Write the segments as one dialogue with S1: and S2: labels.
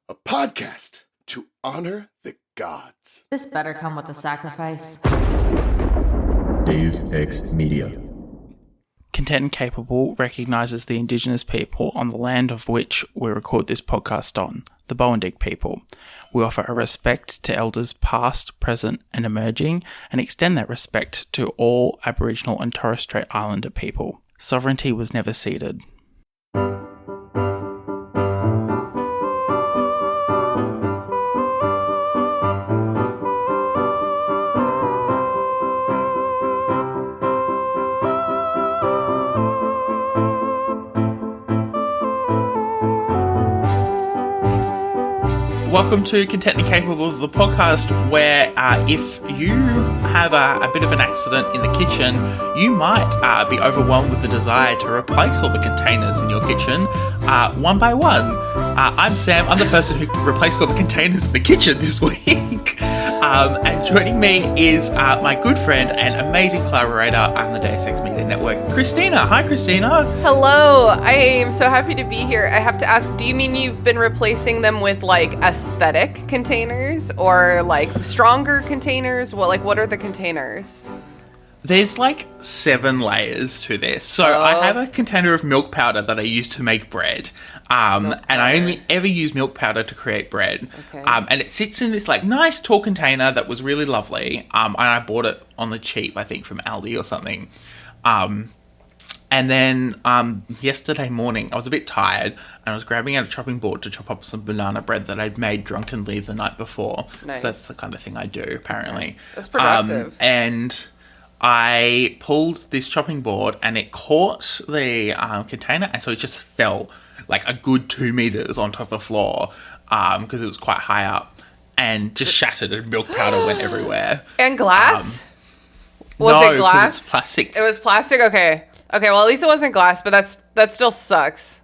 S1: a podcast to honor the gods.
S2: This better come with a sacrifice.
S3: Deus Ex Media.
S4: Content and Capable recognises the Indigenous people on the land of which we record this podcast on, the Bowendig people. We offer a respect to elders past, present and emerging, and extend that respect to all Aboriginal and Torres Strait Islander people. Sovereignty was never ceded. Welcome to Content and Capable, the podcast where if you have a bit of an accident in the kitchen, you might be overwhelmed with the desire to replace all the containers in your kitchen one by one. I'm Sam. I'm the person who replaced all the containers in the kitchen this week. And joining me is my good friend and amazing collaborator on the Deus Ex Media Network, Christina. Hi, Christina.
S5: Hello. I am so happy to be here. I have to ask, do you mean you've been replacing them with like aesthetic containers or like stronger containers? What are the containers?
S4: There's like 7 layers to this. So I have a container of milk powder that I use to make bread. And I only ever use milk powder to create bread. Okay. And it sits in this like nice tall container that was really lovely. And I bought it on the cheap, I think from Aldi or something. And then yesterday morning, I was a bit tired and I was grabbing out a chopping board to chop up some banana bread that I'd made drunkenly the night before.
S5: Nice.
S4: So that's the kind of thing I do, apparently.
S5: That's productive.
S4: And I pulled this chopping board and it caught the container, and so it just fell like a good 2 meters onto the floor because it was quite high up, and just shattered and milk powder went everywhere.
S5: And glass? Was it glass?
S4: It's plastic.
S5: It was plastic? Okay, well at least it wasn't glass, but that still sucks.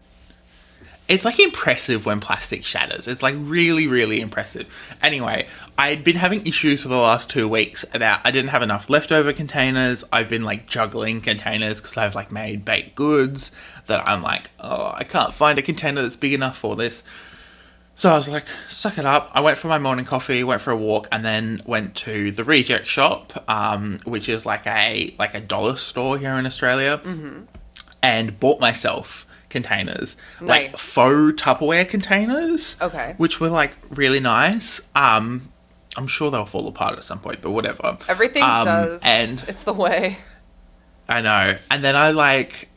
S4: It's like impressive when plastic shatters. It's like really, really impressive. Anyway, I'd been having issues for the last 2 weeks about I didn't have enough leftover containers. I've been like juggling containers because I've like made baked goods that I'm like, oh, I can't find a container that's big enough for this. So I was like, suck it up. I went for my morning coffee, went for a walk, and then went to the Reject Shop, which is like a dollar store here in Australia, and bought myself containers,
S5: nice.
S4: Like faux Tupperware containers, which were like really nice. I'm sure they'll fall apart at some point, but whatever.
S5: Everything does,
S4: and
S5: it's the way.
S4: I know. And then I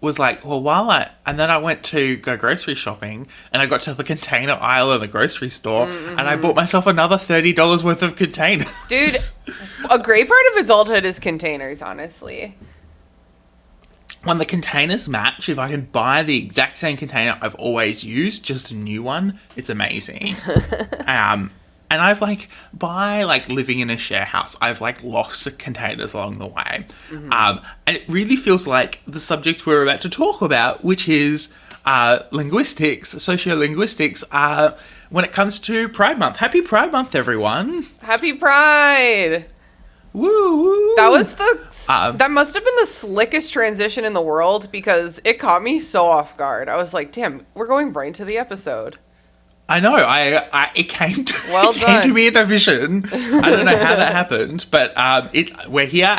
S4: was like, well, and then I went to go grocery shopping, and I got to the container aisle in the grocery store, and I bought myself another $30 worth of containers.
S5: Dude, a great part of adulthood is containers, honestly.
S4: When the containers match, if I can buy the exact same container I've always used, just a new one, it's amazing. And I've by living in a share house, I've lost containers along the way. And it really feels like the subject we're about to talk about, which is linguistics, sociolinguistics, when it comes to Pride Month. Happy Pride Month, everyone.
S5: Happy Pride.
S4: Woo, woo.
S5: That was that must have been the slickest transition in the world because it caught me so off guard. I was like, damn, we're going right into the episode.
S4: I know. It came to
S5: done.
S4: To me in a vision. I don't know how that happened, but we're here.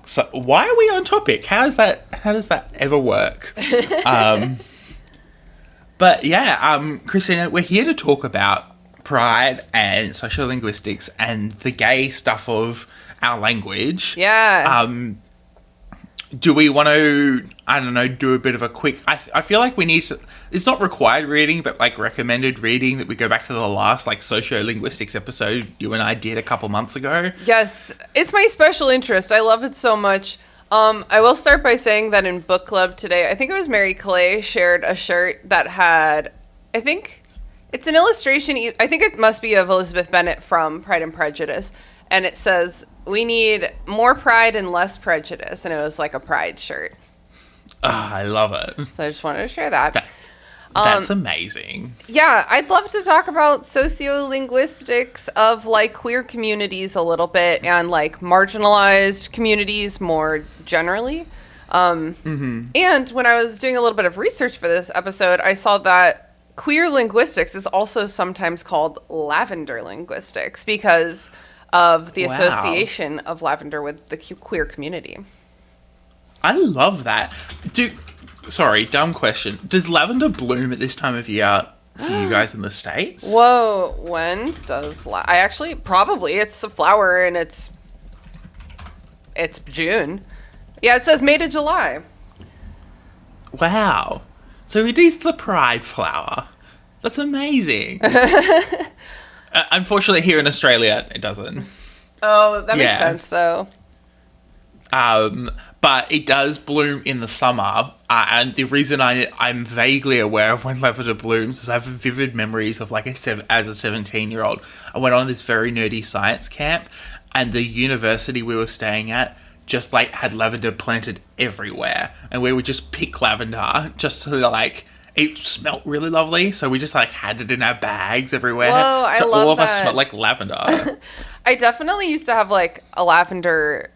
S4: So why are we on topic? How does that ever work? But yeah, Christina, we're here to talk about pride and sociolinguistics and the gay stuff of our language.
S5: Yeah.
S4: Do we want to, I don't know, do a bit of a quick... I feel like we need to... It's not required reading, but recommended reading that we go back to the last sociolinguistics episode you and I did a couple months ago.
S5: Yes. It's my special interest. I love it so much. I will start by saying that in book club today, I think it was Mary Clay shared a shirt that had, I think it's an illustration. I think it must be of Elizabeth Bennet from Pride and Prejudice. And it says, we need more pride and less prejudice. And it was like a pride shirt.
S4: I love it.
S5: So I just wanted to share that.
S4: That's amazing.
S5: Yeah, I'd love to talk about sociolinguistics of queer communities a little bit and marginalized communities more generally. And when I was doing a little bit of research for this episode, I saw that queer linguistics is also sometimes called lavender linguistics because of the association of lavender with the queer community.
S4: I love that. Sorry, dumb question. Does lavender bloom at this time of year for you guys in the States?
S5: Whoa, when does I actually probably it's a flower and it's June. Yeah, it says May to July.
S4: Wow. So it is the pride flower. That's amazing. Unfortunately, here in Australia, it doesn't.
S5: Oh, that makes sense, though.
S4: But it does bloom in the summer, and the reason I'm vaguely aware of when lavender blooms is I have vivid memories of, like, as a 17-year-old. I went on this very nerdy science camp, and the university we were staying at just, like, had lavender planted everywhere, and we would just pick lavender just to, like... It smelled really lovely, so we just, like, had it in our bags everywhere.
S5: Whoa, I love
S4: all of us
S5: that.
S4: smelled like lavender.
S5: I definitely used to have, like, a lavender,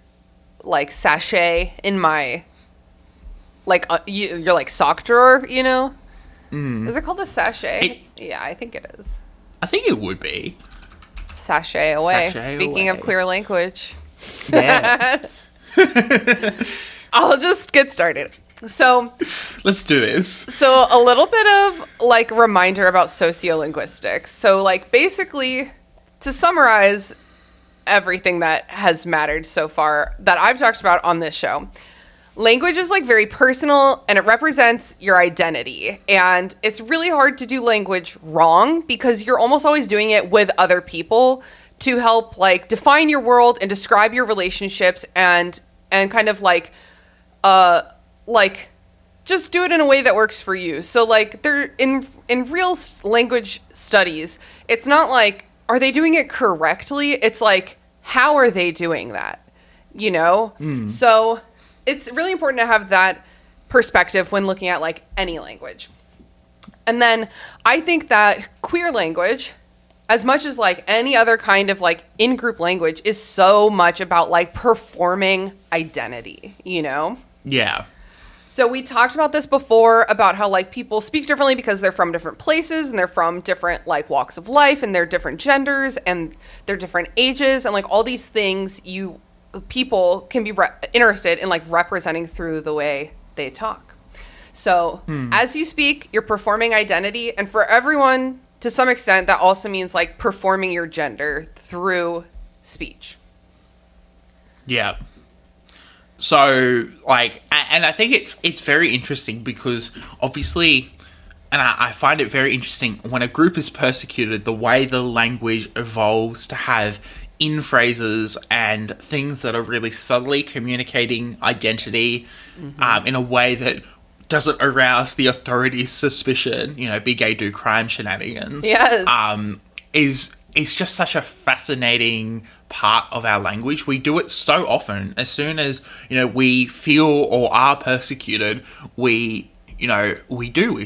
S5: like, sachet in my, like, your, like, sock drawer, you know? Mm. Is it called a sachet? Yeah, I think it is.
S4: I think it would be.
S5: Sachet away.
S4: Sachet
S5: Speaking
S4: away.
S5: of queer language.
S4: Yeah.
S5: I'll just get started. So
S4: let's do this.
S5: So a little bit of like reminder about sociolinguistics. So like basically to summarize everything that has mattered so far that I've talked about on this show, language is like very personal and it represents your identity. And it's really hard to do language wrong because you're almost always doing it with other people to help like define your world and describe your relationships and kind of like just do it in a way that works for you. So like they're in real language studies, it's not like, are they doing it correctly? It's like, how are they doing that? You know? So it's really important to have that perspective when looking at like any language. And then I think that queer language, as much as like any other kind of like in-group language, is so much about like performing identity, you know?
S4: Yeah.
S5: So we talked about this before about how like people speak differently because they're from different places and they're from different like walks of life and they're different genders and they're different ages and like all these things people can be interested in like representing through the way they talk. So as you speak, you're performing identity, and for everyone to some extent that also means like performing your gender through speech.
S4: Yeah. So, like, and I think it's very interesting because obviously, and I find it very interesting, when a group is persecuted, the way the language evolves to have in phrases and things that are really subtly communicating identity in a way that doesn't arouse the authorities' suspicion, you know, be gay, do crime shenanigans.
S5: Yes.
S4: Is just such a fascinating part of our language. We do it so often. As soon as, you know, we feel or are persecuted, we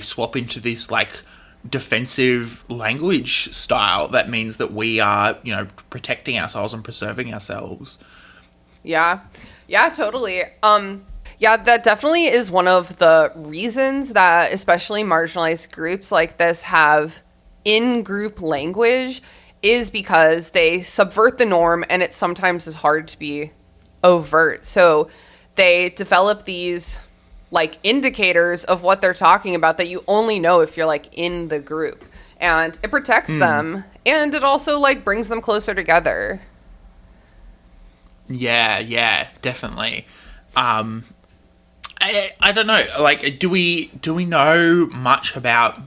S4: swap into this like defensive language style that means that we are, you know, protecting ourselves and preserving ourselves.
S5: Yeah, totally. Yeah, that definitely is one of the reasons that especially marginalized groups like this have in-group language, is because they subvert the norm and it sometimes is hard to be overt. So they develop these like indicators of what they're talking about that you only know if you're like in the group, and it protects them and it also like brings them closer together.
S4: Yeah, definitely. I don't know, like, do we know much about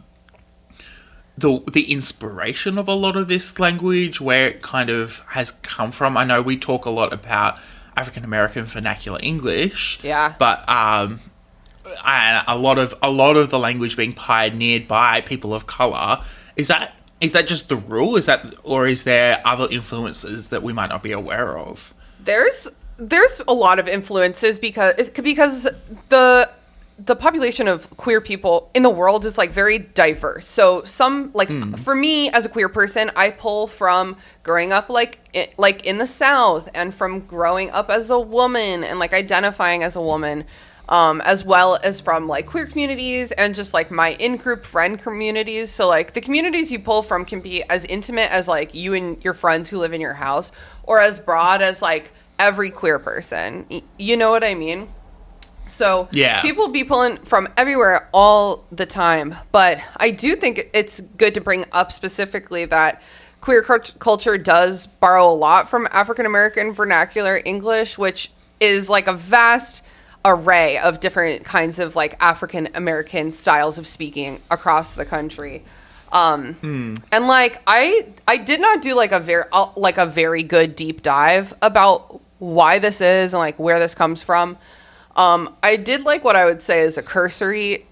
S4: the inspiration of a lot of this language, where it kind of has come from? I know we talk a lot about African American vernacular English, but and a lot of the language being pioneered by people of color. Is that just the rule? Or is there other influences that we might not be aware of?
S5: There's a lot of influences because the population of queer people in the world is like very diverse. So some like for me as a queer person, I pull from growing up like in the South and from growing up as a woman and like identifying as a woman. as well as from like queer communities and just like my in-group friend communities. So like the communities you pull from can be as intimate as like you and your friends who live in your house, or as broad as like every queer person. You know what I mean? So
S4: yeah,
S5: people be pulling from everywhere all the time. But I do think it's good to bring up specifically that queer culture does borrow a lot from African American vernacular English, which is like a vast array of different kinds of like African American styles of speaking across the country. And like I did not do like a very good deep dive about why this is and like where this comes from. I did like what I would say is a cursory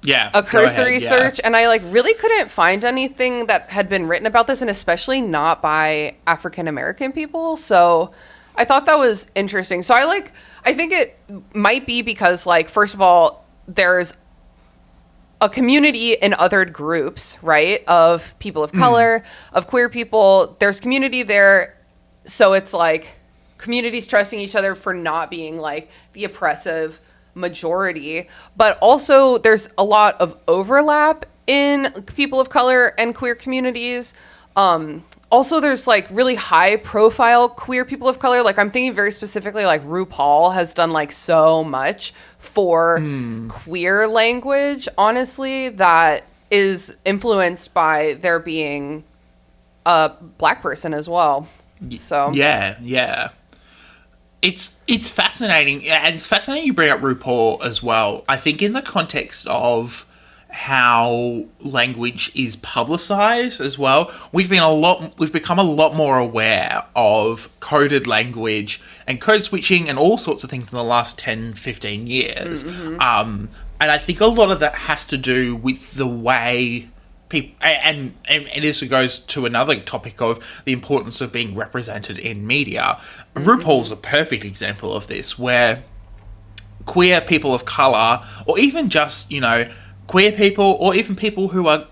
S5: search, and I like really couldn't find anything that had been written about this, and especially not by African American people. So I thought that was interesting. So I think it might be because, like, first of all, there's a community in other groups, right, of people of color, of queer people. There's community there, so it's like communities trusting each other for not being like the oppressive majority. But also there's a lot of overlap in people of color and queer communities. Also, there's like really high profile queer people of color. Like I'm thinking very specifically like RuPaul has done like so much for queer language, honestly, that is influenced by there being a Black person as well. So
S4: yeah. It's fascinating, and it's fascinating you bring up RuPaul as well. I think in the context of how language is publicized as well, we've become a lot more aware of coded language and code switching and all sorts of things in the last 10, 15 years. And I think a lot of that has to do with the way people, and this goes to another topic of the importance of being represented in media. RuPaul's a perfect example of this, where queer people of color, or even just, queer people, or even people who are,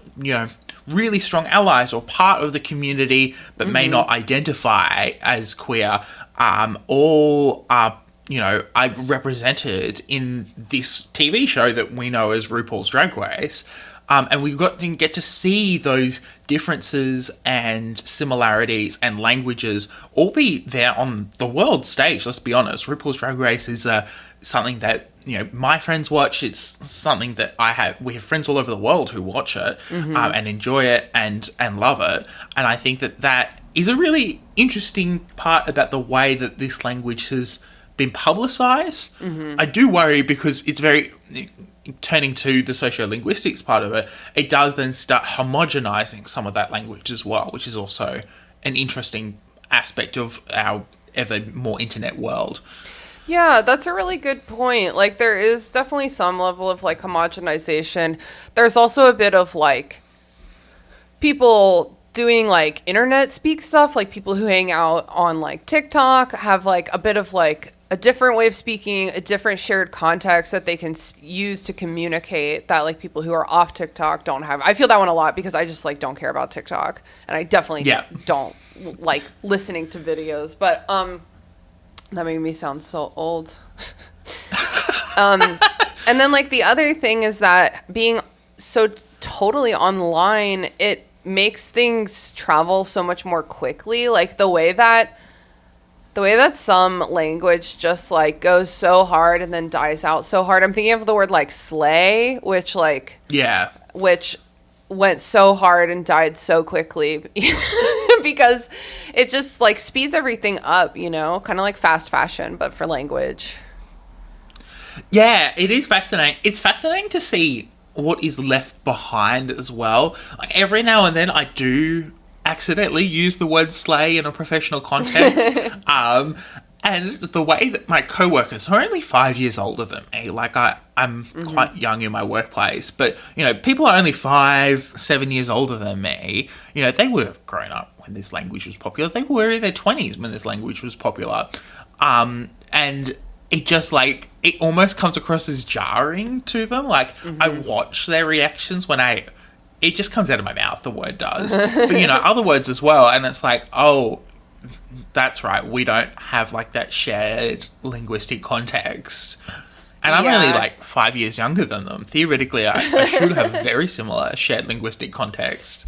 S4: really strong allies or part of the community but may not identify as queer, all are, are represented in this TV show that we know as RuPaul's Drag Race. And we get to see those differences and similarities and languages all be there on the world stage. Let's be honest. RuPaul's Drag Race is something that, my friends watch. It's something that we have friends all over the world who watch it and enjoy it and love it. And I think that is a really interesting part about the way that this language has been publicized. I do worry because it's very... Turning to the sociolinguistics part of it, it does then start homogenizing some of that language as well, which is also an interesting aspect of our ever more internet world.
S5: Yeah, that's a really good point. Like, there is definitely some level of, like, homogenization. There's also a bit of, like, people doing, like, internet speak stuff, like people who hang out on, like, TikTok have, like, a bit of, like, a different way of speaking, a different shared context that they can use to communicate that like people who are off TikTok don't have. I feel that one a lot because I just like don't care about TikTok, and I definitely don't like listening to videos. But that made me sound so old. And then like the other thing is that being so totally online, it makes things travel so much more quickly. Like the way that some language just like goes so hard and then dies out so hard. I'm thinking of the word like slay, which went so hard and died so quickly because it just like speeds everything up, kind of like fast fashion, but for language.
S4: Yeah, it is fascinating. It's fascinating to see what is left behind as well. Like every now and then I do accidentally use the word slay in a professional context. And the way that my co-workers, who are only 5 years older than me, like I'm quite young in my workplace, but, people are only 5, 7 years older than me, they would have grown up when this language was popular. They were in their 20s when this language was popular. And it just like, it almost comes across as jarring to them. Like I watch their reactions when it just comes out of my mouth, the word does. But, other words as well. And it's like, oh, that's right. We don't have, like, that shared linguistic context. And I'm only like 5 years younger than them. Theoretically, I should have a very similar shared linguistic context.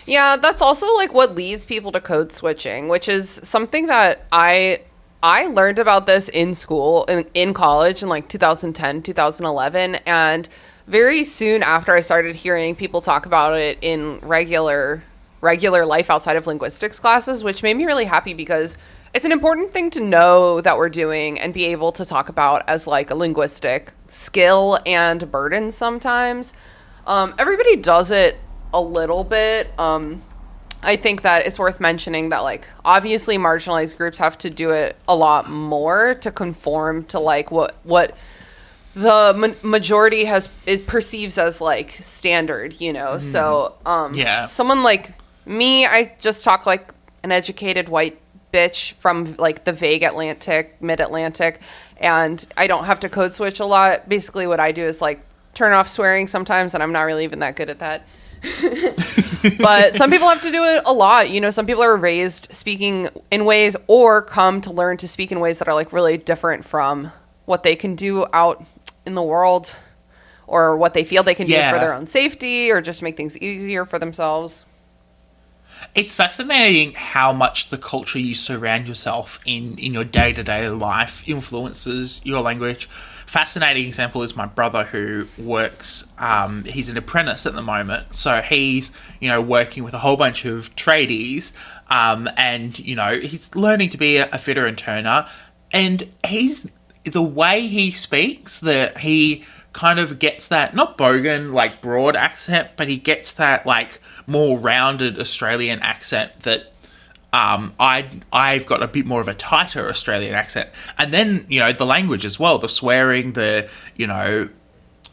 S5: Yeah, that's also like what leads people to code switching, which is something that I learned about this in school, in college in like 2010, 2011. And very soon after I started hearing people talk about it in regular life outside of linguistics classes, which made me really happy because it's an important thing to know that we're doing and be able to talk about as like a linguistic skill and burden sometimes. Everybody does it a little bit. I think that it's worth mentioning that like obviously marginalized groups have to do it a lot more to conform to like what the majority perceives as like standard, you know. So someone like me, I just talk like an educated white bitch from like the vague mid-Atlantic, and I don't have to code switch a lot. Basically what I do is like turn off swearing sometimes, and I'm not really even that good at that. But some people have to do it a lot, you know. Some people are raised speaking in ways or come to learn to speak in ways that are like really different from what they can do out in the world, or what they feel they can do for their own safety, or just make things easier for themselves.
S4: It's fascinating how much the culture you surround yourself in your day-to-day life influences your language. Fascinating example is my brother who works, he's an apprentice at the moment. So he's, you know, working with a whole bunch of tradies, and, you know, he's learning to be a fitter and turner. And the way he speaks, that he kind of gets that, not bogan, like broad accent, but he gets that like more rounded Australian accent that I've got a bit more of a tighter Australian accent. And then, you know, the language as well, the swearing, the, you know,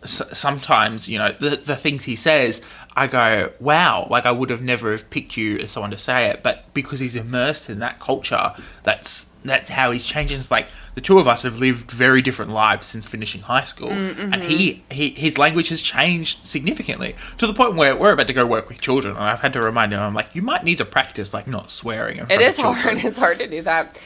S4: sometimes, you know, the things he says, I go, wow, like I would have never have picked you as someone to say it. But because he's immersed in that culture, that's how he's changing. It's like the two of us have lived very different lives since finishing high school, and his language has changed significantly to the point where we're about to go work with children, and I've had to remind him, I'm like, you might need to practice like not swearing in front of children.
S5: It is hard. It's hard to do that.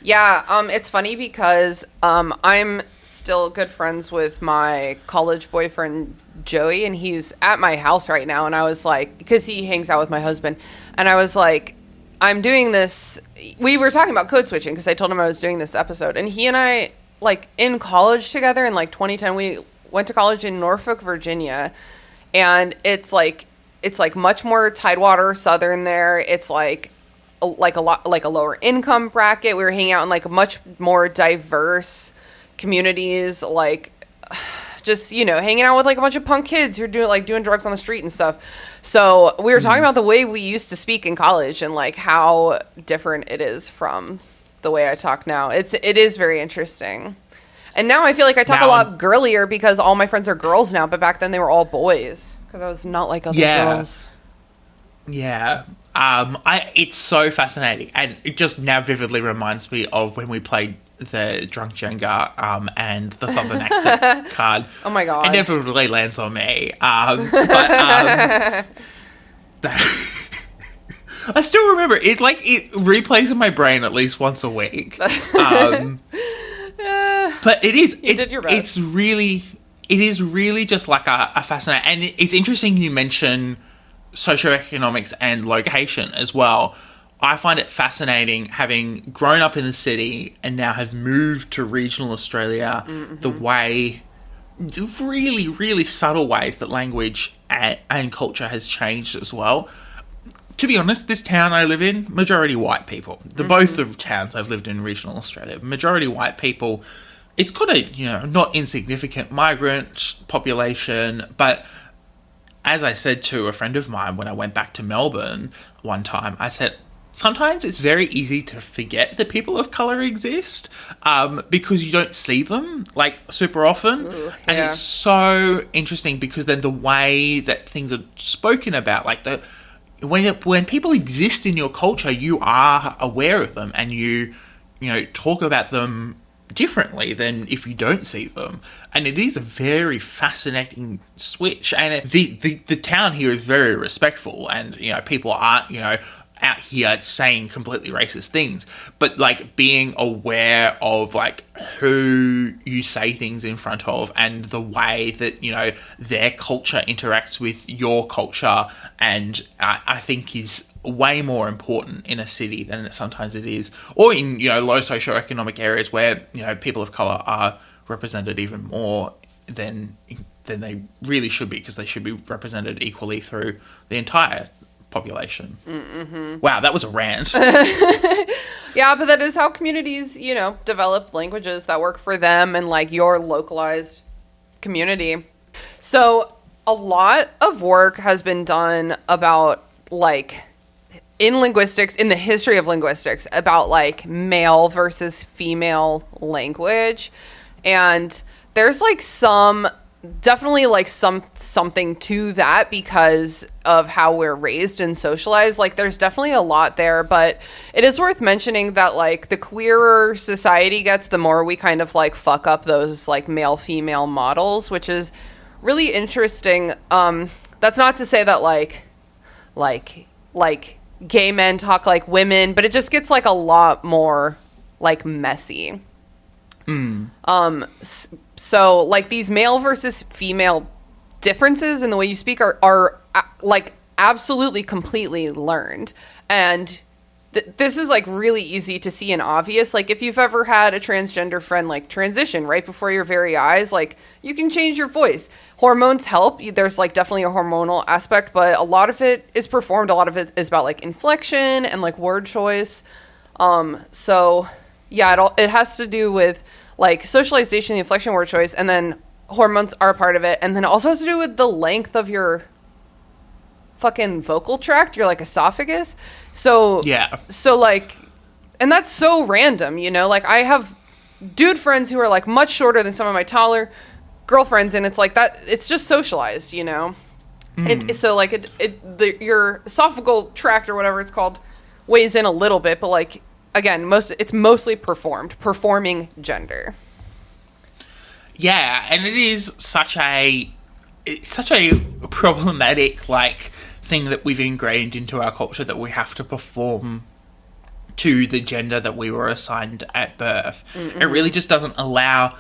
S5: Yeah, it's funny because I'm still good friends with my college boyfriend Joey, and he's at my house right now, and I was like, because he hangs out with my husband, and I was like, I'm doing this. We were talking about code switching because I told him I was doing this episode, and he and I, like, in college together in like 2010, we went to college in Norfolk, Virginia, and it's like much more Tidewater Southern there. It's like a lower income bracket. We were hanging out in like much more diverse communities, like just, you know, hanging out with like a bunch of punk kids who are doing drugs on the street and stuff. So we were talking about the way we used to speak in college and like how different it is from the way I talk now. It is very interesting. And now I feel like I talk a lot girlier because all my friends are girls now, but back then they were all boys because I was not like other girls.
S4: Yeah. It's so fascinating, and it just now vividly reminds me of when we played the drunk Jenga and the Southern accent card.
S5: Oh my god!
S4: It never really lands on me, but I still remember it. Like it replays in my brain at least once a week. But it is. It's really just like a fascinating, and it's interesting you mention socioeconomics and location as well. I find it fascinating, having grown up in the city and now have moved to regional Australia, the really, really subtle ways that language and culture has changed as well. To be honest, this town I live in, majority white people. Both the towns I've lived in regional Australia, majority white people. It's got a, you know, not insignificant migrant population, but as I said to a friend of mine when I went back to Melbourne one time, I said, sometimes it's very easy to forget that people of colour exist because you don't see them, like, super often. Ooh, yeah. And it's so interesting because then the way that things are spoken about, like, when people exist in your culture, you are aware of them and you talk about them differently than if you don't see them. And it is a very fascinating switch. And the town here is very respectful, and, you know, people aren't, you know, out here saying completely racist things, but like being aware of like who you say things in front of and the way that, you know, their culture interacts with your culture, and I think is way more important in a city than sometimes it is, or in, you know, low socioeconomic areas where, you know, people of color are represented even more than they really should be, because they should be represented equally through the entire population. Mm-hmm. Wow, that was a rant.
S5: Yeah, but that is how communities, you know, develop languages that work for them and like your localized community. So a lot of work has been done about like in linguistics, in the history of linguistics, about like male versus female language. And there's like definitely like something to that because of how we're raised and socialized. Like there's definitely a lot there, but it is worth mentioning that like the queerer society gets, the more we kind of like fuck up those like male female models, which is really interesting. That's not to say that like gay men talk like women, but it just gets like a lot more like messy. So like these male versus female differences in the way you speak are like absolutely completely learned. And this is like really easy to see and obvious. Like if you've ever had a transgender friend like transition right before your very eyes, like you can change your voice. Hormones help. There's like definitely a hormonal aspect, but a lot of it is performed. A lot of it is about like inflection and like word choice. So yeah, it has to do with like socialization, the inflection, word choice, and then hormones are a part of it. And then it also has to do with the length of your fucking vocal tract, your like esophagus. So
S4: yeah.
S5: So like, and that's so random, you know, like I have dude friends who are like much shorter than some of my taller girlfriends. And it's like that, it's just socialized, you know? So like your esophageal tract or whatever it's called weighs in a little bit, but like, again, it's mostly performing gender.
S4: Yeah, and it is such a problematic like thing that we've ingrained into our culture, that we have to perform to the gender that we were assigned at birth. Mm-hmm. It really just doesn't allow,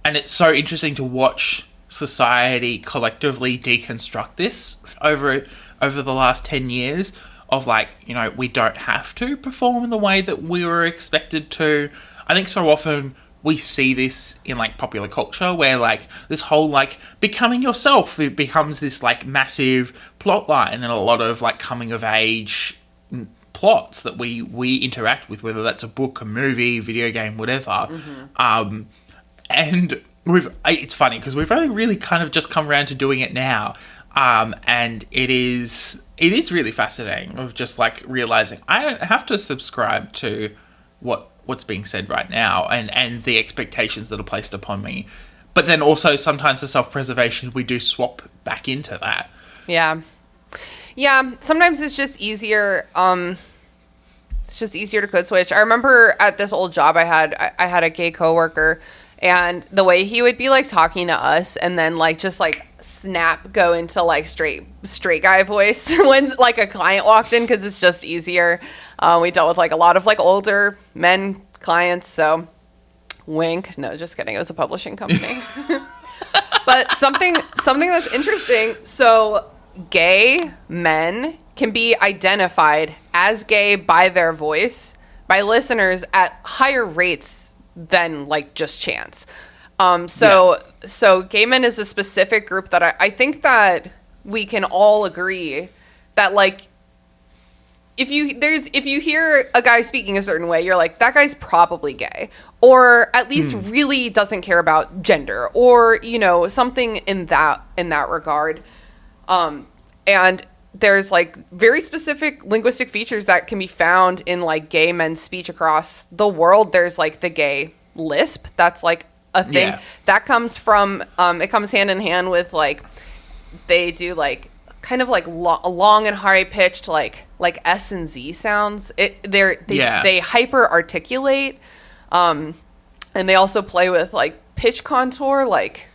S4: and it's so interesting to watch society collectively deconstruct this over the last 10 years. Of like, you know, we don't have to perform in the way that we were expected to. I think so often we see this in like popular culture where like this whole like becoming yourself, it becomes this like massive plot line and a lot of like coming of age plots that we interact with, whether that's a book, a movie, video game, whatever. Mm-hmm. And it's funny because we've only really kind of just come around to doing it now. And it is really fascinating of just like realizing I don't have to subscribe to what's being said right now and the expectations that are placed upon me. But then also sometimes the self-preservation, we do swap back into that. Yeah.
S5: Yeah. Sometimes it's just easier. It's just easier to code switch. I remember at this old job I had a gay coworker, and the way he would be like talking to us and then like just like go into like straight guy voice when like a client walked in, because it's just easier. We dealt with like a lot of like older men clients, so wink. No, just kidding. It was a publishing company. But something that's interesting. So gay men can be identified as gay by their voice by listeners at higher rates than like just chance. So gay men is a specific group that I think that we can all agree that like if you hear a guy speaking a certain way, you're like, that guy's probably gay, or at least really doesn't care about gender, or you know, something in that regard. And there's like very specific linguistic features that can be found in like gay men's speech across the world. There's like the gay lisp. That's like a thing that comes from, it comes hand in hand with like, they do like kind of like long and high pitched, like S and Z sounds. They hyper articulate. And they also play with like pitch contour, like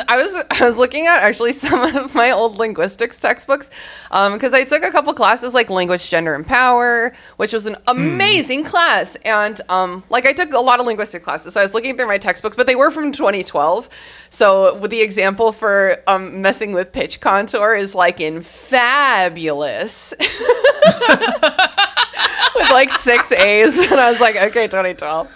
S5: I was looking at actually some of my old linguistics textbooks because I took a couple classes like language, gender, and power, which was an amazing class. And like I took a lot of linguistic classes, so I was looking through my textbooks, but they were from 2012. So with the example for messing with pitch contour is like in Fabulous. With like 6 A's, and I was like, okay, 2012.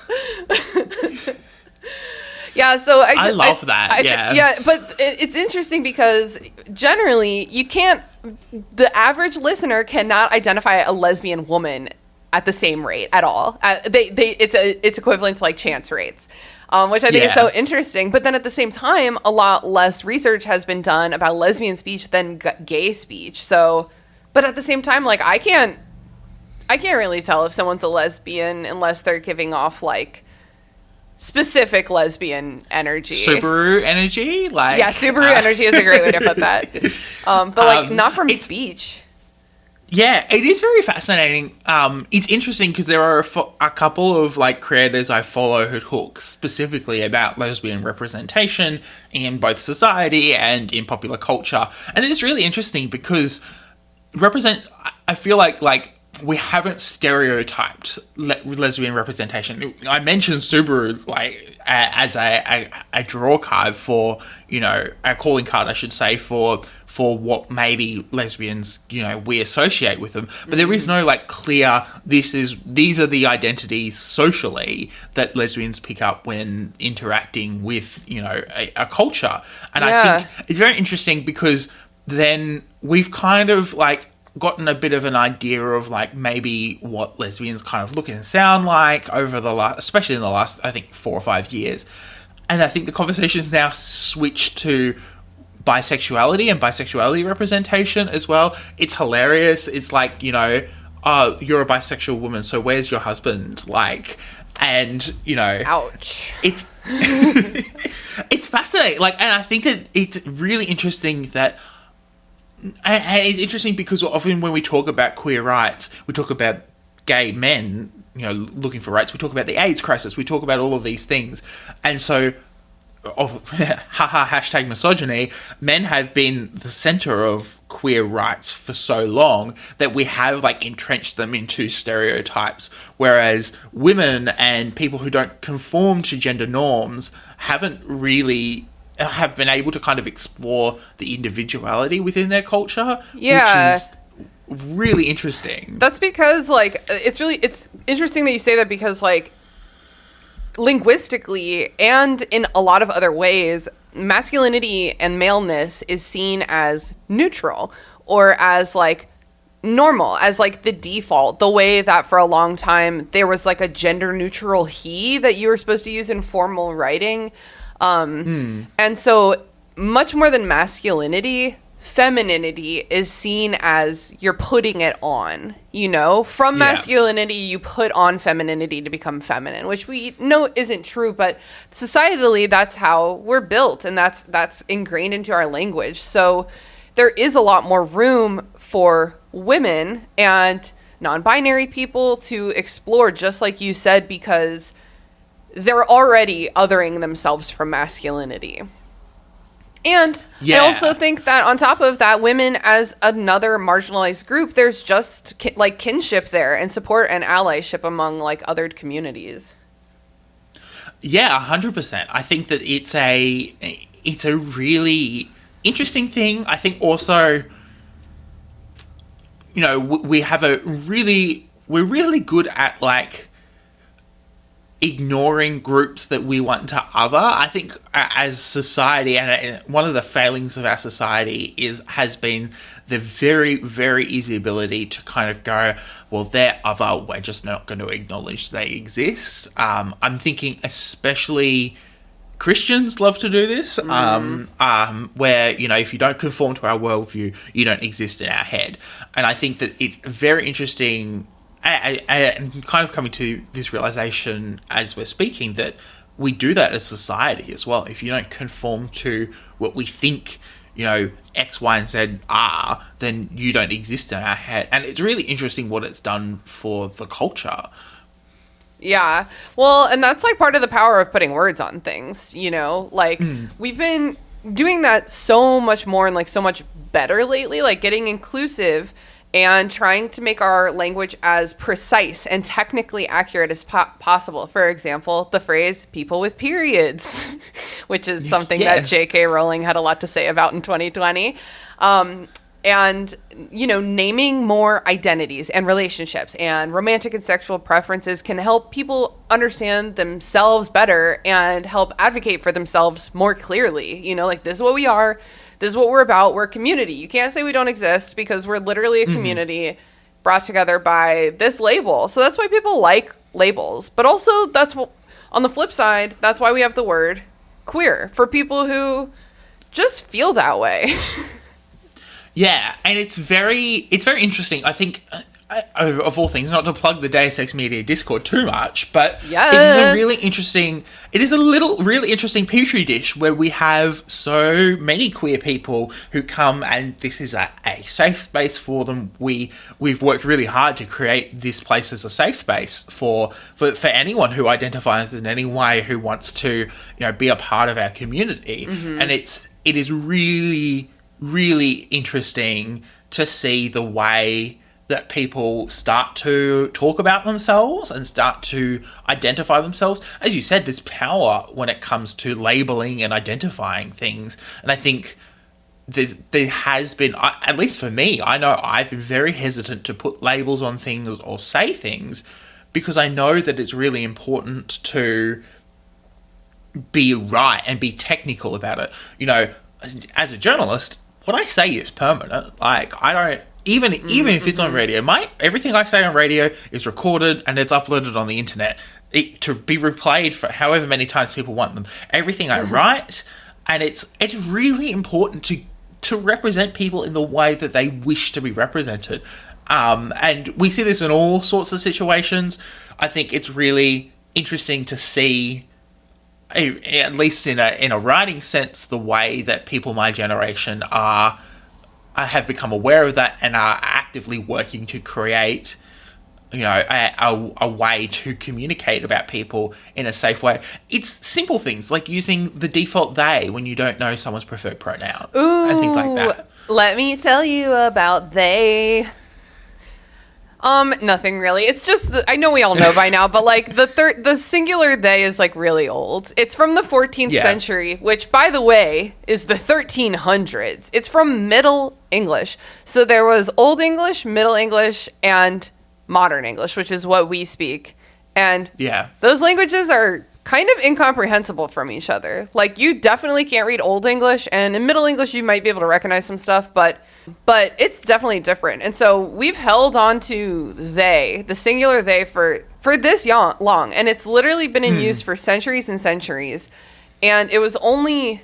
S5: Yeah, so
S4: I love that.
S5: Yeah, but it's interesting because generally the average listener cannot identify a lesbian woman at the same rate at all. It's equivalent to like chance rates, which I think is so interesting. But then at the same time, a lot less research has been done about lesbian speech than gay speech. So, but at the same time, like I can't really tell if someone's a lesbian unless they're giving off like specific lesbian energy.
S4: Subaru energy? Like
S5: yeah, Subaru energy is a great way to put that. But like not from speech.
S4: Yeah, it is very fascinating. It's interesting because there are a couple of like creators I follow who talk specifically about lesbian representation in both society and in popular culture. And it is really interesting because I feel like we haven't stereotyped lesbian representation. I mentioned Subaru like as a draw card for, you know, a calling card, I should say, for what maybe lesbians, you know, we associate with them. But there is no like clear, these are the identities socially that lesbians pick up when interacting with, you know, a culture. And I think it's very interesting because then we've kind of like gotten a bit of an idea of like maybe what lesbians kind of look and sound like over the last, especially in the last, I think 4 or 5 years. And I think the conversation's now switched to bisexuality and bisexuality representation as well. It's hilarious. It's like, you know, oh, you're a bisexual woman, so where's your husband? Like, and, you know,
S5: ouch.
S4: It's it's fascinating. Like, and I think that it's really interesting that. And it's interesting because often when we talk about queer rights, we talk about gay men, you know, looking for rights. We talk about the AIDS crisis. We talk about all of these things. And so, hashtag misogyny, men have been the center of queer rights for so long that we have like entrenched them into stereotypes. Whereas women and people who don't conform to gender norms haven't really have been able to kind of explore the individuality within their culture, which is really interesting.
S5: That's because, like, it's interesting that you say that because, like, linguistically and in a lot of other ways, masculinity and maleness is seen as neutral or as, like, normal, as, like, the default. The way that for a long time there was, like, a gender-neutral he that you were supposed to use in formal writing. And so much more than masculinity, femininity is seen as you're putting it on, you know, from masculinity, you put on femininity to become feminine, which we know isn't true, but societally that's how we're built. And that's ingrained into our language. So there is a lot more room for women and non-binary people to explore, just like you said, because they're already othering themselves from masculinity. And I also think that on top of that, women as another marginalized group, there's just like kinship there and support and allyship among like othered communities.
S4: Yeah, 100%. I think that it's a really interesting thing. I think also, you know, we're really good at like ignoring groups that we want to other. I think as society, and one of the failings of our society has been the very, very easy ability to kind of go, well, they're other, we're just not going to acknowledge they exist. I'm thinking especially Christians love to do this, where, you know, if you don't conform to our worldview, you don't exist in our head. And I think that it's very interesting. I'm kind of coming to this realization as we're speaking that we do that as society as well. If you don't conform to what we think, you know, X, Y, and Z are, then you don't exist in our head. And it's really interesting what it's done for the culture.
S5: Yeah. Well, and that's like part of the power of putting words on things, you know, like we've been doing that so much more and like so much better lately, like getting inclusive and trying to make our language as precise and technically accurate as possible. For example, the phrase people with periods, which is something that J.K. Rowling had a lot to say about in 2020. And, you know, naming more identities and relationships and romantic and sexual preferences can help people understand themselves better and help advocate for themselves more clearly. You know, like, this is what we are. This is what we're about. We're a community. You can't say we don't exist because we're literally a community brought together by this label. So that's why people like labels. But also, that's what, on the flip side, that's why we have the word queer for people who just feel that way.
S4: Yeah, and it's very interesting. I think, of all things, not to plug the Deus Ex Media Discord too much, but
S5: yes.
S4: it is a really interesting petri dish where we have so many queer people who come, and this is a safe space for them. We've worked really hard to create this place as a safe space for anyone who identifies in any way, who wants to, you know, be a part of our community. And it is really, really interesting to see the way that people start to talk about themselves and start to identify themselves. As you said, there's power when it comes to labeling and identifying things. And I think there has been, at least for me, I know I've been very hesitant to put labels on things or say things because I know that it's really important to be right and be technical about it. You know, as a journalist, what I say is permanent. Like, I don't, even if it's on radio, everything I say on radio is recorded and it's uploaded on the internet to be replayed for however many times people want them. Everything I write, and it's really important to represent people in the way that they wish to be represented. And we see this in all sorts of situations. I think it's really interesting to see, at least in a writing sense, the way that people my generation have become aware of that and are actively working to create, you know, a way to communicate about people in a safe way. It's simple things like using the default they when you don't know someone's preferred pronouns and things like that.
S5: Let me tell you about they. Nothing really. It's just, I know we all know by now, but like the singular they is like really old. It's from the 14th century, which by the way is the 1300s. It's from Middle English. So there was Old English, Middle English, and Modern English, which is what we speak. And those languages are kind of incomprehensible from each other. Like, you definitely can't read Old English, and in Middle English you might be able to recognize some stuff, but it's definitely different. And so we've held on to they, the singular they, for this long. And it's literally been in use for centuries and centuries. And it was only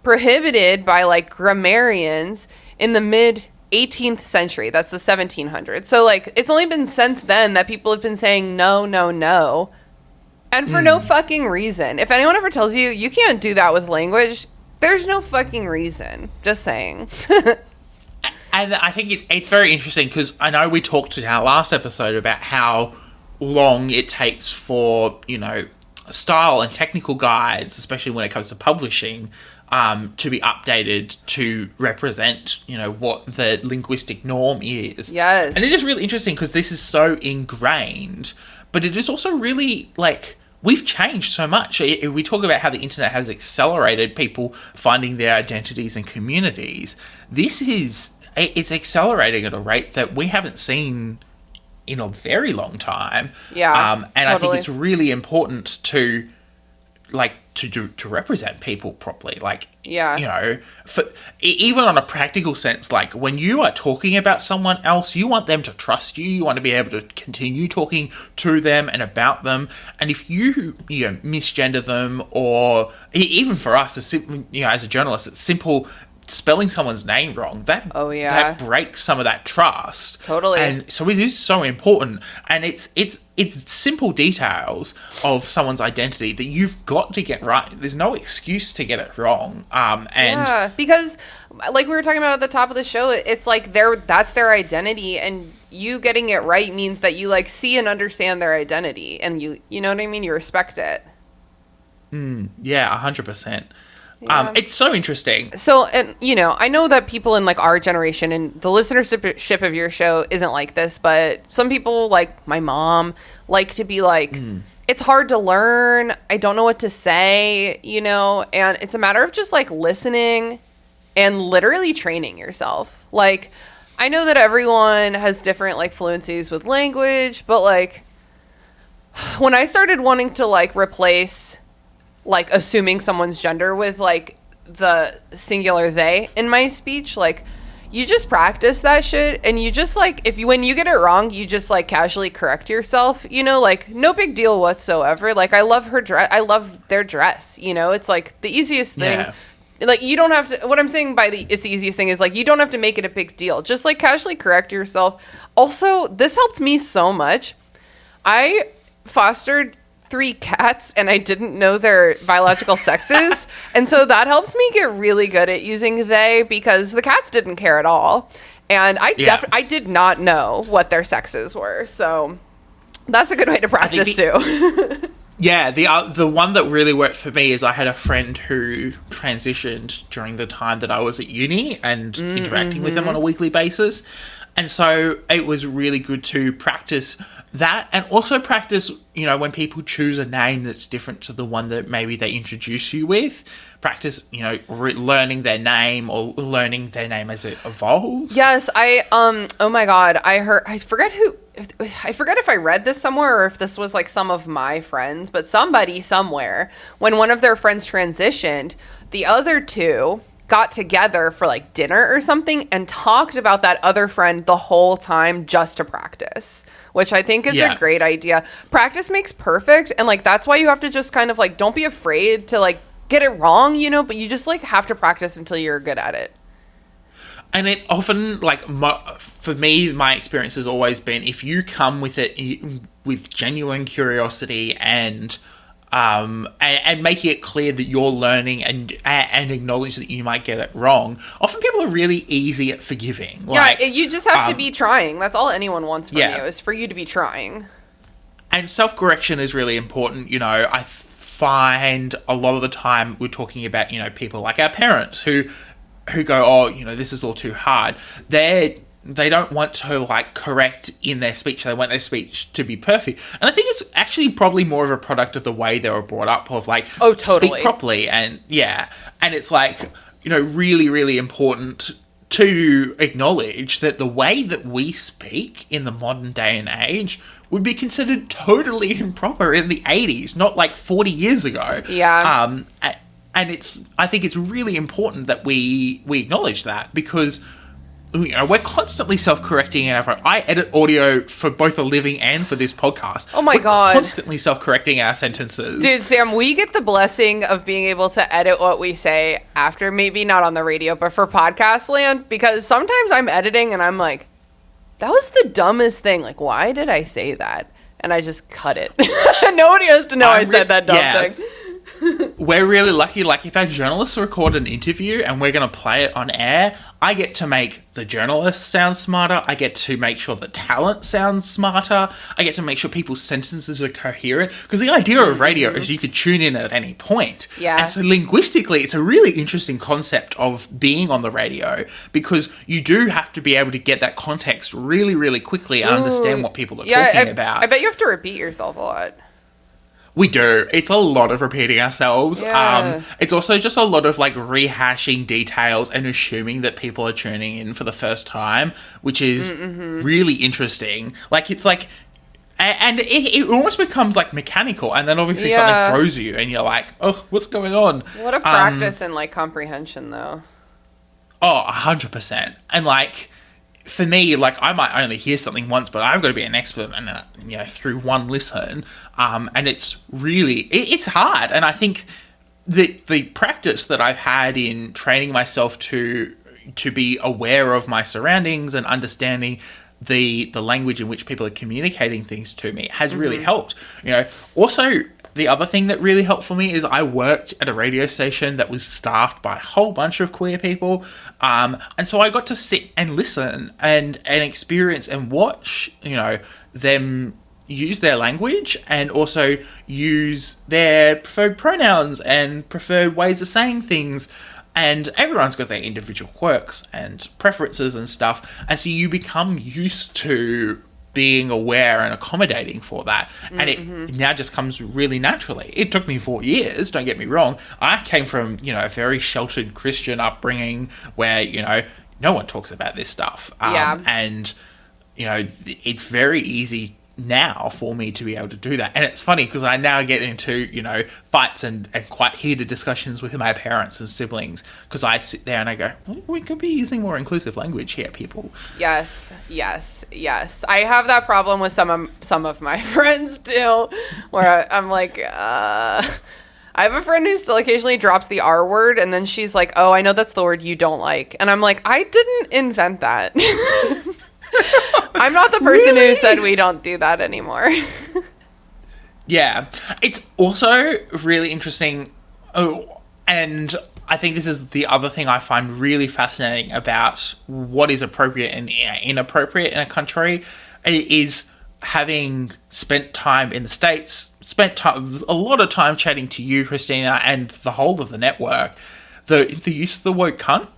S5: prohibited by like grammarians in the mid 18th century. That's the 1700s. So like, it's only been since then that people have been saying no, no, no. And for no fucking reason. If anyone ever tells you, you can't do that with language, there's no fucking reason. Just saying.
S4: And I think it's very interesting because I know we talked in our last episode about how long it takes for, you know, style and technical guides, especially when it comes to publishing, to be updated to represent, you know, what the linguistic norm is.
S5: Yes.
S4: And it is really interesting because this is so ingrained, but it is also really, like, we've changed so much. We talk about how the internet has accelerated people finding their identities and communities. It's accelerating at a rate that we haven't seen in a very long time.
S5: Yeah,
S4: and
S5: totally.
S4: I think it's really important to, like, to represent people properly. Like, you know, even on a practical sense, like, when you are talking about someone else, you want them to trust you. You want to be able to continue talking to them and about them. And if you know, misgender them, or even for us, as a journalist, it's simple spelling someone's name wrong, that breaks some of that trust.
S5: Totally.
S4: And so it is so important. And it's simple details of someone's identity that you've got to get right. There's no excuse to get it wrong.
S5: Because like we were talking about at the top of the show, it's like that's their identity, and you getting it right means that you like see and understand their identity, and you know what I mean? You respect it.
S4: Yeah, 100%.
S5: Yeah.
S4: It's so interesting.
S5: So, and I know that people in like our generation and the listenership of your show isn't like this, but some people like my mom like to be like, it's hard to learn. I don't know what to say, and it's a matter of just like listening and literally training yourself. Like, I know that everyone has different like fluencies with language, but like when I started wanting to like replace like assuming someone's gender with like the singular they in my speech, like you just practice that shit and you just like when you get it wrong, you just like casually correct yourself, like no big deal whatsoever. Like I love her dress, I love their dress, it's like the easiest thing.
S4: Yeah.
S5: Like you don't have to, what I'm saying by it's the easiest thing is like you don't have to make it a big deal, just like casually correct yourself. Also, this helped me so much. I fostered 3 cats and I didn't know their biological sexes. And so that helps me get really good at using they, because the cats didn't care at all. And I did not know what their sexes were. So that's a good way to practice too.
S4: Yeah, the one that really worked for me is I had a friend who transitioned during the time that I was at uni and interacting with them on a weekly basis. And so it was really good to practice that, and also practice, when people choose a name that's different to the one that maybe they introduce you with. Practice, learning their name or learning their name as it evolves.
S5: Yes, oh my God, I forget if I read this somewhere or if this was like some of my friends, but somebody somewhere, when one of their friends transitioned, the other 2 got together for like dinner or something and talked about that other friend the whole time just to practice, which I think is a great idea. Practice makes perfect. And like, that's why you have to just kind of like, don't be afraid to like get it wrong, but you just like have to practice until you're good at it.
S4: And it often, like, for me, my experience has always been, if you come with it with genuine curiosity and making it clear that you're learning and acknowledge that you might get it wrong, often people are really easy at forgiving. Like,
S5: you just have to be trying. That's all anyone wants from you, is for you to be trying. And
S4: self-correction is really important. I find a lot of the time we're talking about, people like our parents who go, this is all too hard. They don't want to like correct in their speech. They want their speech to be perfect. And I think it's actually probably more of a product of the way they were brought up, of like,
S5: totally
S4: speak properly. And and it's like, really, really important to acknowledge that the way that we speak in the modern day and age would be considered totally improper in the 80s, not like 40 years ago.
S5: Yeah.
S4: And I think it's really important that we acknowledge that, because we're constantly self-correcting in I edit audio for both a living and for this podcast.
S5: Oh my God.
S4: Constantly self-correcting our sentences.
S5: Dude, Sam, we get the blessing of being able to edit what we say after, maybe not on the radio, but for podcast land, because sometimes I'm editing and I'm like, that was the dumbest thing. Like, why did I say that? And I just cut it. Nobody has to know I said that dumb thing.
S4: We're really lucky. Like, if our journalists record an interview and we're going to play it on air, I get to make the journalist sound smarter. I get to make sure the talent sounds smarter. I get to make sure people's sentences are coherent. Because the idea of radio is you could tune in at any point.
S5: Yeah.
S4: And so linguistically, it's a really interesting concept of being on the radio, because you do have to be able to get that context really, really quickly and understand what people are talking about.
S5: I bet you have to repeat yourself a lot.
S4: We do. It's a lot of repeating ourselves.
S5: Yeah.
S4: It's also just a lot of like rehashing details and assuming that people are tuning in for the first time, which is really interesting. Like, it's like, and it almost becomes like mechanical, and then obviously something throws you and you're like, oh, what's going on?
S5: What a practice in like comprehension though.
S4: Oh, 100%. And like, for me, like, I might only hear something once, but I've got to be an expert in through one listen. And it's really, it's hard. And I think the practice that I've had in training myself to be aware of my surroundings and understanding the language in which people are communicating things to me has really helped. Also, the other thing that really helped for me is I worked at a radio station that was staffed by a whole bunch of queer people. And so I got to sit and listen and experience and watch, them, use their language and also use their preferred pronouns and preferred ways of saying things. And everyone's got their individual quirks and preferences and stuff. And so you become used to being aware and accommodating for that. And it now just comes really naturally. It took me 4 years, don't get me wrong. I came from, a very sheltered Christian upbringing where, no one talks about this stuff. And, it's very easy now for me to be able to do that. And it's funny because I now get into, fights and quite heated discussions with my parents and siblings because I sit there and I go, we could be using more inclusive language here, people.
S5: Yes. I have that problem with some of my friends too, where I'm like, I have a friend who still occasionally drops the R word and then she's like, oh, I know that's the word you don't like. And I'm like, I didn't invent that. I'm not the person who said we don't do that anymore.
S4: Yeah. It's also really interesting. Oh, and I think this is the other thing I find really fascinating about what is appropriate and inappropriate in a country is having spent time in the States, a lot of time chatting to you, Christina, and the whole of the network. The use of the word cunt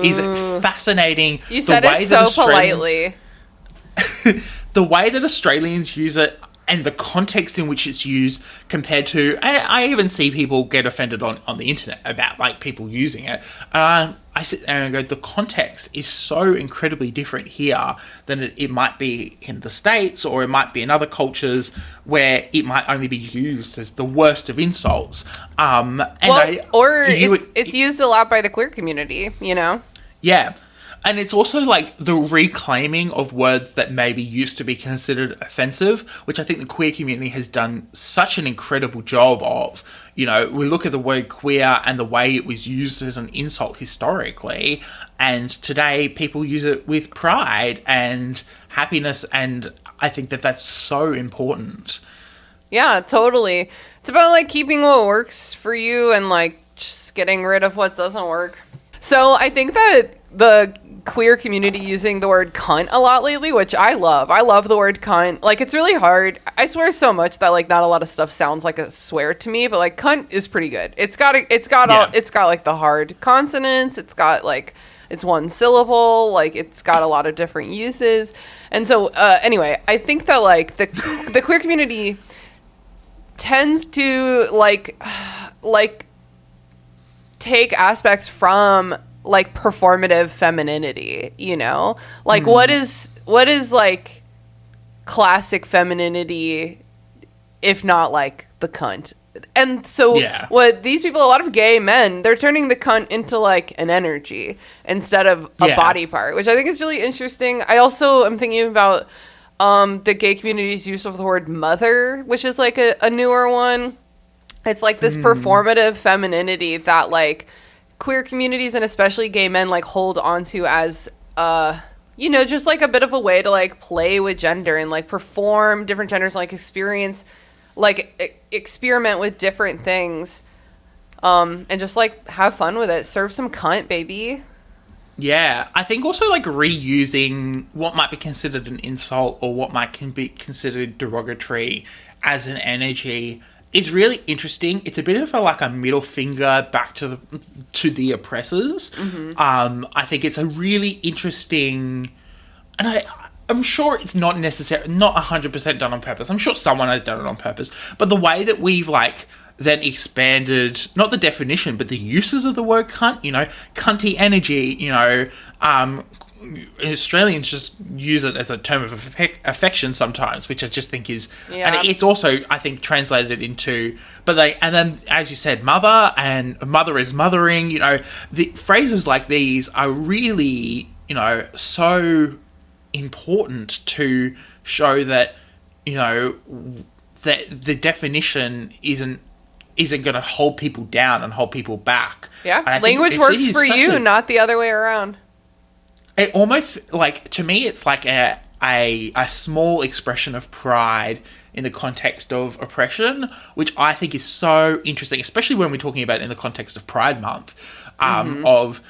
S4: is fascinating.
S5: You said it so politely.
S4: The way that Australians use it and the context in which it's used compared to... I even see people get offended on the internet about, people using it. I sit there and go, the context is so incredibly different here than it might be in the States, or it might be in other cultures where it might only be used as the worst of insults.
S5: It's used a lot by the queer community,
S4: Yeah. And it's also the reclaiming of words that maybe used to be considered offensive, which I think the queer community has done such an incredible job of. We look at the word queer and the way it was used as an insult historically, and today people use it with pride and happiness, and I think that that's so important.
S5: Yeah, totally. It's about keeping what works for you and just getting rid of what doesn't work. So I think that the queer community using the word cunt a lot lately, which I love. I love the word cunt. It's really hard. I swear so much that not a lot of stuff sounds like a swear to me, but cunt is pretty good. It's got the hard consonants. It's got it's one syllable. It's got a lot of different uses. And so anyway, I think that the queer community tends to take aspects from performative femininity, what is classic femininity if not the cunt? And so what these people, a lot of gay men, they're turning the cunt into an energy instead of a body part, which I think is really interesting. I also am thinking about the gay community's use of the word mother, which is a newer one. It's this performative femininity that queer communities and especially gay men hold onto as just a bit of a way to play with gender and perform different genders, experience experiment with different things and just have fun with it. Serve some cunt, baby.
S4: Yeah, I think also reusing what might be considered an insult or what might be considered derogatory as an energy is really interesting. It's a bit of a middle finger back to the oppressors. I think it's a really interesting, and I'm sure it's not 100% done on purpose. I'm sure someone has done it on purpose, but the way that we've then expanded not the definition but the uses of the word cunt, cunty energy, Australians just use it as a term of affection sometimes, which I just think is, and it's also, I think, translated into, and then, as you said, mother, and mother is mothering, the phrases like these are really, so important to show that, that the definition isn't going to hold people down and hold people back.
S5: Yeah, language works for you, not the other way around.
S4: It almost, to me, it's a small expression of pride in the context of oppression, which I think is so interesting, especially when we're talking about it in the context of Pride Month, of,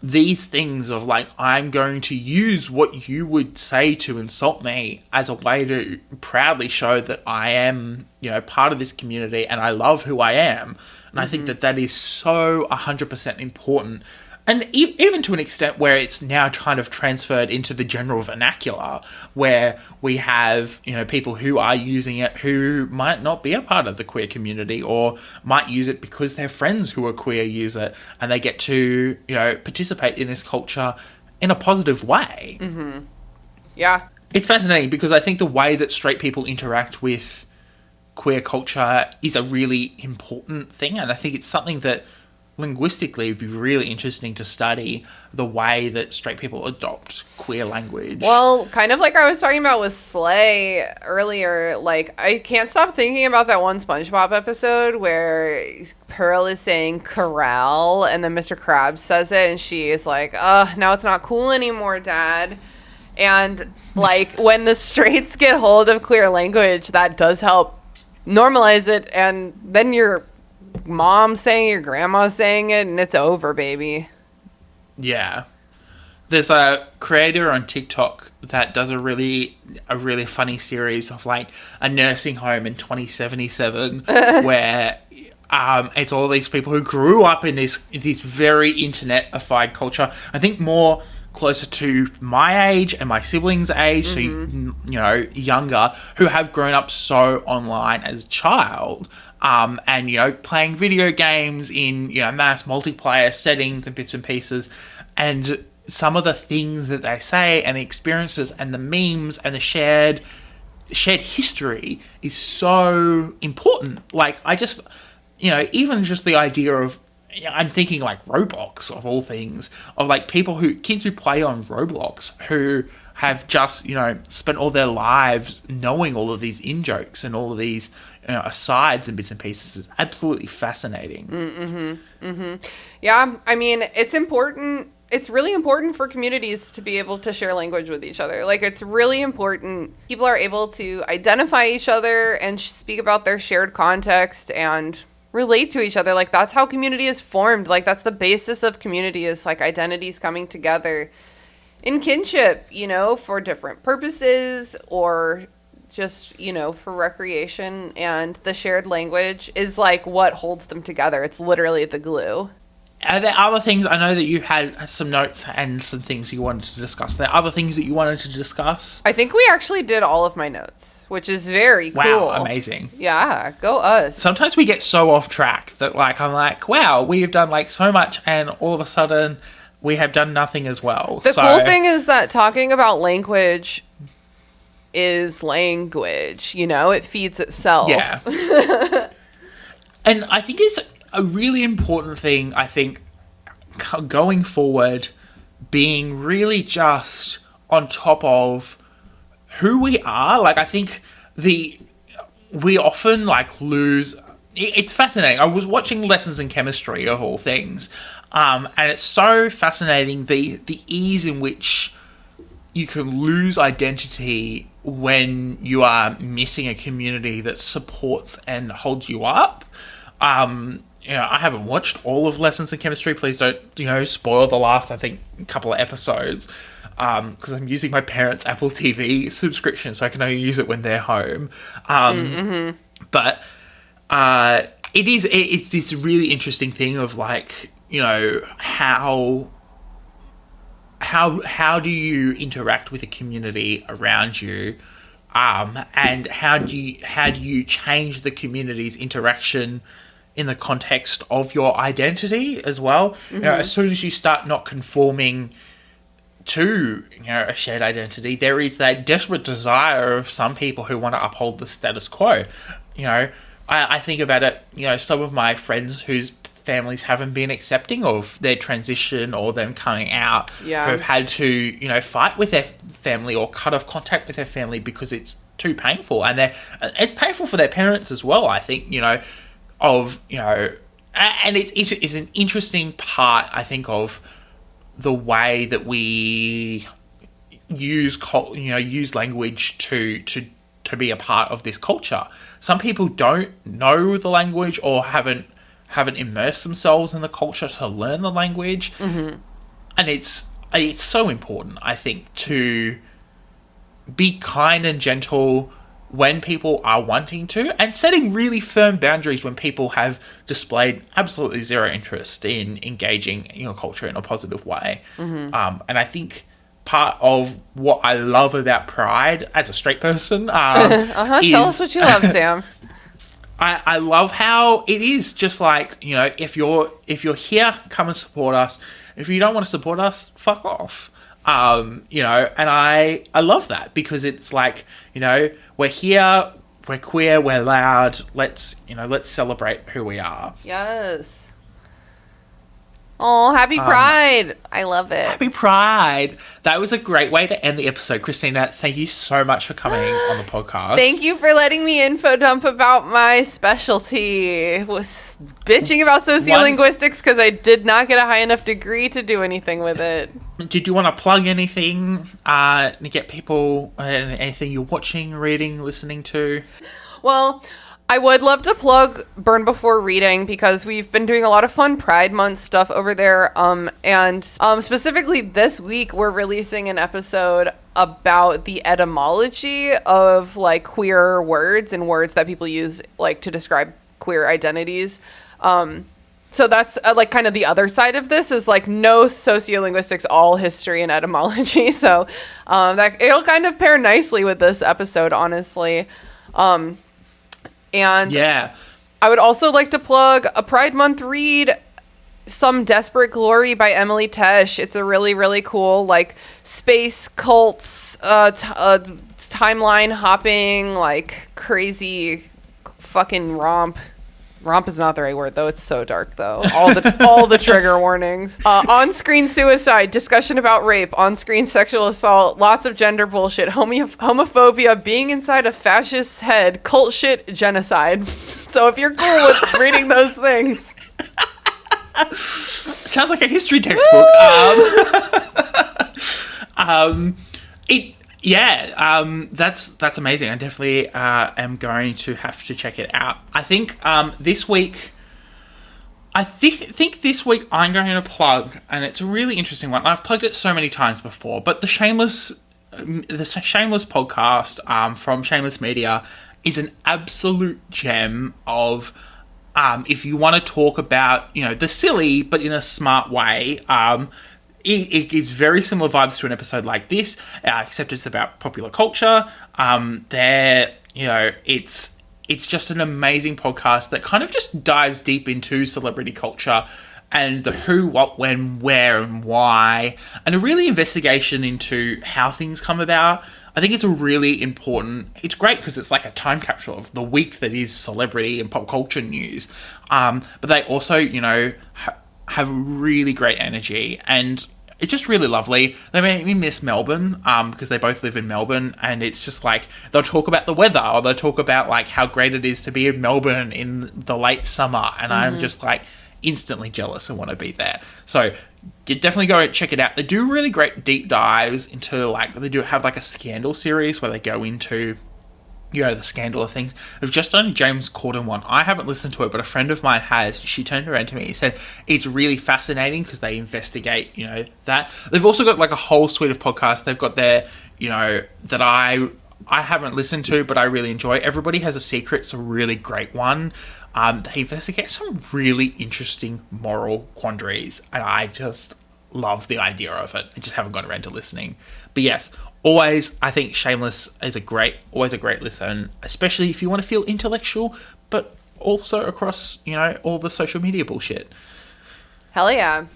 S4: these things of like, I'm going to use what you would say to insult me as a way to proudly show that I am, part of this community and I love who I am. And I think that is so 100% important. And even to an extent where it's now kind of transferred into the general vernacular, where we have, people who are using it who might not be a part of the queer community or might use it because their friends who are queer use it and they get to, participate in this culture in a positive way.
S5: Mm-hmm. Yeah.
S4: It's fascinating because I think the way that straight people interact with queer culture is a really important thing. And I think it's something that linguistically it'd be really interesting to study the way that straight people adopt queer language.
S5: Well, kind of like I was talking about with Slay earlier, like I can't stop thinking about that one SpongeBob episode where Pearl is saying corral and then Mr. Krabs says it and she is like, now it's not cool anymore, Dad. And like when the straights get hold of queer language, that does help normalize it, and then your mom saying it, your grandma saying it, and it's over, baby.
S4: Yeah. There's a creator on TikTok that does a really funny series of like a nursing home in 2077 where it's all these people who grew up in this very internet-ified culture. I think more closer to my age and my siblings' age, so younger, who have grown up so online as a child, and playing video games in mass multiplayer settings and bits and pieces, and some of the things that they say and the experiences and the memes and the shared history is so important. Like I just, even just the idea of, I'm thinking like Roblox of all things, of like kids who play on Roblox who have just, spent all their lives knowing all of these in-jokes and all of these, asides and bits and pieces is absolutely fascinating.
S5: Mm-hmm. Mm-hmm. Yeah, I mean, it's important. It's really important for communities to be able to share language with each other. Like, it's really important. People are able to identify each other and speak about their shared context and relate to each other. Like, that's how community is formed. Like, that's the basis of community, is like identities coming together in kinship, for different purposes or just, for recreation. And the shared language is like what holds them together. It's literally the glue.
S4: Are there other things? I know that you had some notes and some things you wanted to discuss. Are there other things that you wanted to discuss?
S5: I think we actually did all of my notes, which is very cool.
S4: Wow, amazing.
S5: Yeah, go us.
S4: Sometimes we get so off track that I'm like, wow, we have done like so much and all of a sudden we have done nothing as well.
S5: The cool thing is that talking about language is language, it feeds itself.
S4: Yeah. And I think it's a really important thing, going forward, being really just on top of who we are. Like, I think we often lose. It's fascinating. I was watching Lessons in Chemistry of all things, and it's so fascinating the ease in which you can lose identity when you are missing a community that supports and holds you up. I haven't watched all of Lessons in Chemistry. Please don't, spoil the last, couple of episodes. Because I'm using my parents' Apple TV subscription, so I can only use it when they're home. But it's this really interesting thing of how do you interact with a community around you, and how do you change the community's interaction in the context of your identity as well. As soon as you start not conforming to a shared identity, there is that desperate desire of some people who want to uphold the status quo. I think about it, some of my friends whose families haven't been accepting of their transition or them coming out, who have had to fight with their family or cut off contact with their family because it's too painful, and it's painful for their parents as well, I think, and it's an interesting part, I think, of the way that we use language to be a part of this culture. Some people don't know the language or haven't immersed themselves in the culture to learn the language. it's so important, I think, to be kind and gentle when people are wanting to, and setting really firm boundaries when people have displayed absolutely zero interest in engaging in your culture in a positive way. And I think part of what I love about Pride as a straight person
S5: Tell us what you love, Sam.
S4: I love how it is just like, you know, if you're here, come and support us. If you don't want to support us, fuck off. You know, and I love that, because it's like, you know, we're here, we're queer, we're loud. Let's celebrate who we are.
S5: Yes. Oh, happy Pride. I love it.
S4: Happy Pride. That was a great way to end the episode. Christina, thank you so much for coming on the podcast.
S5: Thank you for letting me info dump about my specialty. Was bitching about sociolinguistics because I did not get a high enough degree to do anything with it.
S4: Did you want to plug anything to get people, anything you're watching, reading, listening to?
S5: Well, I would love to plug Burn Before Reading, because we've been doing a lot of fun Pride Month stuff over there. And specifically this week, we're releasing an episode about the etymology of like queer words and words that people use like to describe queer identities. So that's like kind of the other side of this, is like no sociolinguistics, all history and etymology. So that it'll kind of pair nicely with this episode, honestly. And
S4: yeah,
S5: I would also like to plug a Pride Month read, Some Desperate Glory by Emily Tesh. It's a really, really cool, like, space cults, timeline hopping, like, crazy fucking romp. Romp is not the right word, though. It's so dark, though. All the trigger warnings. On-screen suicide, discussion about rape, on-screen sexual assault, lots of gender bullshit, homophobia, being inside a fascist's head, cult shit, genocide. So if you're cool with reading those things...
S4: Sounds like a history textbook. That's amazing. I definitely am going to have to check it out. I think this week, this week I'm going to plug, and it's a really interesting one. I've plugged it so many times before, but the Shameless podcast from Shameless Media is an absolute gem of. If you want to talk about, you know, the silly, but in a smart way, it is very similar vibes to an episode like this, except it's about popular culture. It's just an amazing podcast that kind of just dives deep into celebrity culture and the who, what, when, where, and why, and a really investigation into how things come about. I think it's a really important... It's great because it's like a time capsule of the week that is celebrity and pop culture news. But they also, you know, have really great energy, and it's just really lovely. They make me miss Melbourne because they both live in Melbourne, and it's just like they'll talk about the weather, or they'll talk about like how great it is to be in Melbourne in the late summer, and I'm just like instantly jealous and want to be there. So you definitely go and check it out. They do really great deep dives into, like, they do have like a scandal series where they go into, you know, the scandal of things. They've just done a James Corden one. I haven't listened to it, but a friend of mine has. She turned around to me and said it's really fascinating because they investigate, you know, that. They've also got like a whole suite of podcasts. They've got their, you know, that I haven't listened to, but I really enjoy. Everybody Has a Secret. It's a really great one. They investigate some really interesting moral quandaries, and I just love the idea of it. I just haven't got around to listening. But yes, always, I think Shameless is always a great listen, especially if you want to feel intellectual, but also across, you know, all the social media bullshit.
S5: Hell yeah.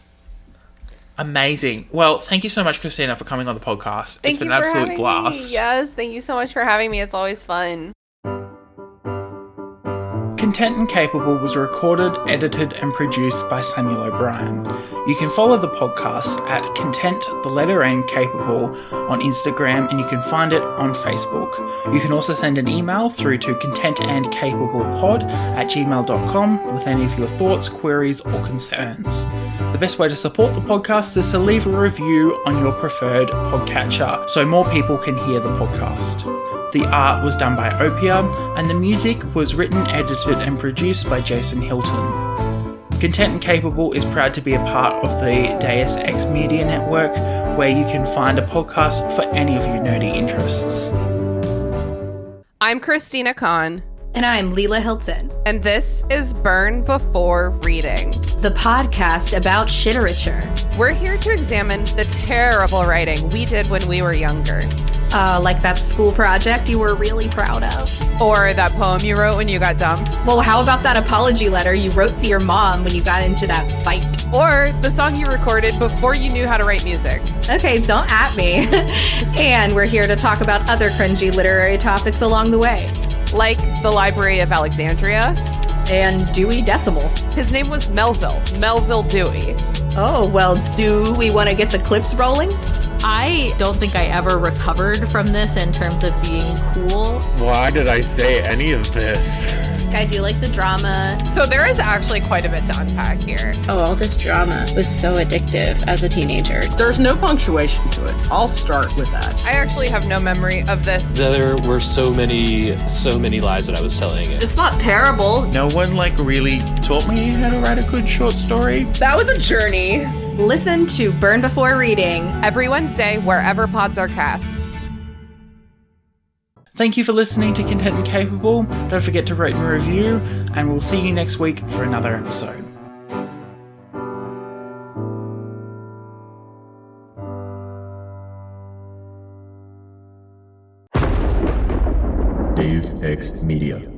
S4: Amazing. Well, thank you so much, Christina, for coming on the podcast. It's been an absolute blast.
S5: Yes, thank you so much for having me. It's always fun.
S4: Content and Capable was recorded, edited, and produced by Samuel O'Brien. You can follow the podcast at Content, the letter N, Capable on Instagram, and you can find it on Facebook. You can also send an email through to contentandcapablepod@gmail.com with any of your thoughts, queries, or concerns. The best way to support the podcast is to leave a review on your preferred podcatcher so more people can hear the podcast. The art was done by Opia, and the music was written, edited, and produced by Jason Hilton. Content and Capable is proud to be a part of the Deus Ex Media Network, where you can find a podcast for any of your nerdy interests.
S5: I'm Christina Kann.
S6: And I'm Leela Hilton.
S5: And this is Burn Before Reading,
S6: the podcast about shiterature.
S5: We're here to examine the terrible writing we did when we were younger.
S6: Like that school project you were really proud of.
S5: Or that poem you wrote when you got dumped.
S6: Well, how about that apology letter you wrote to your mom when you got into that fight?
S5: Or the song you recorded before you knew how to write music.
S6: Okay, don't at me. And we're here to talk about other cringy literary topics along the way.
S5: Like the Library of Alexandria.
S6: And Dewey Decimal.
S5: His name was Melville Dewey.
S6: Oh, well, do we want to get the clips rolling?
S2: I don't think I ever recovered from this in terms of being cool.
S7: Why did I say any of this?
S6: I do like the drama.
S5: So there is actually quite a bit to unpack here.
S8: Oh, all this drama was so addictive as a teenager.
S9: There's no punctuation to it. I'll start with that.
S5: I actually have no memory of this.
S10: There were so many lies that I was telling it.
S9: It's not terrible.
S4: No one really taught me how to write a good short story.
S9: That was a journey.
S6: Listen to Burn Before Reading
S5: every Wednesday, wherever pods are cast.
S4: Thank you for listening to Content and Capable. Don't forget to rate and review, and we'll see you next week for another episode.
S3: Deus Ex Media.